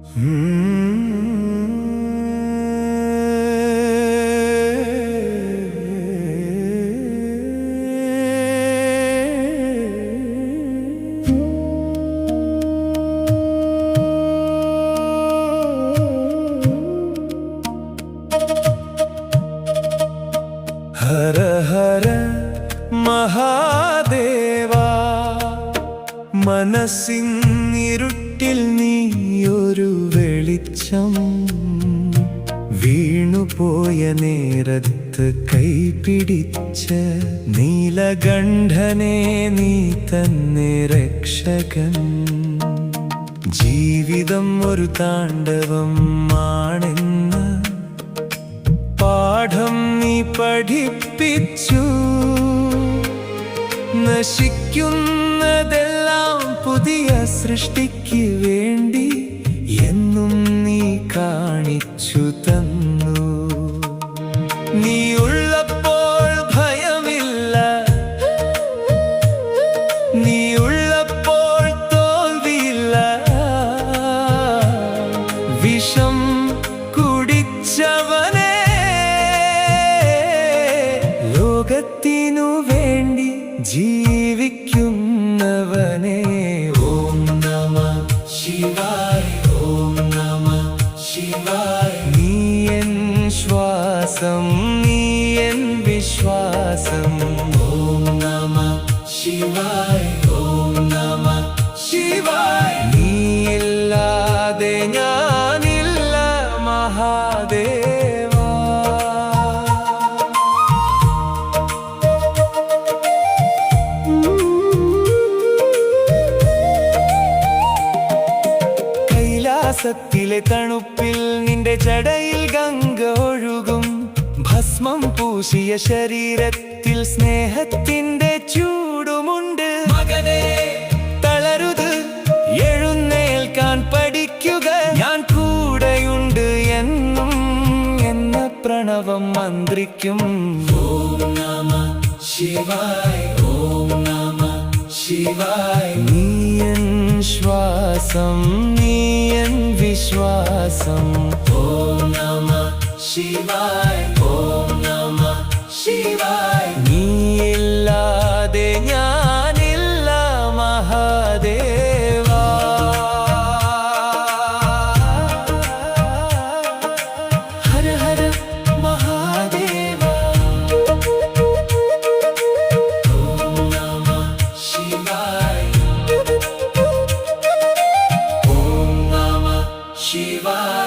ഹര ഹര മഹാദേവാ, മനസ്സിന്നിരുട്ടിൽ നീയൊരു വെളിച്ചം. വീണുപോയ നേരത്ത് കൈപിടിച്ച നീലകണ്ഠനെ നീ തന്നെ രക്ഷകൻ. ജീവിതം ഒരു താണ്ഡവം ആണെന്ന് പാഠം നീ പഠിപ്പിച്ചു. നശിക്കുന്നതെല്ലാം പുതിയ സൃഷ്ടിക്ക് വേണ്ടി എന്നും നീ കാണിച്ചു തന്നു. നീ ഉള്ളപ്പോൾ ഭയമില്ല, നീ ഉള്ളപ്പോൾ തോൽവിയില്ല. വിഷം കുടിച്ചവനെ ലോകത്തിനു വേണ്ടി ജീവിക്കുന്നവനെ. ഓം നമഃ ശിവായ, ഓം നമഃ ശിവായ. നീ എൻ ശ്വാസം, നീ എൻ വിശ്വാസം. ഓം നമഃ ശിവായ, ഓം നമഃ ശിവായ. നീയില്ലാതെ ഞാനില്ല മഹാദേവ. കൈലാസത്തിലെ തണുപ്പിൽ നിന്റെ ജടയിൽ ഗംഗ ഒഴുകും. ഭസ്മം പൂശിയ ശരീരത്തിൽ സ്നേഹത്തിന്റെ ചൂടുമുണ്ട്. മകനെ തളരുത്, എഴുന്നേൽക്കാൻ പഠിക്കുക. ഞാൻ കൂടെയുണ്ട് എന്നും എന്ന പ്രണവം മന്ത്രിക്കും. ഓം നമഃ ശിവായ, ഓം നമഃ ശിവായ. നീ എൻ ശ്വാസം, നീ എൻ വിശ്വാസം. ഓം നമഃ ശിവായ, ഓം നമഃ ശിവായ. നീയില്ലാതെ ഞാനില്ല മഹാദേവ. ഹര ഹര മഹാദേവ. ഓം നമഃ ശിവായ, ഓം നമഃ ശിവായ.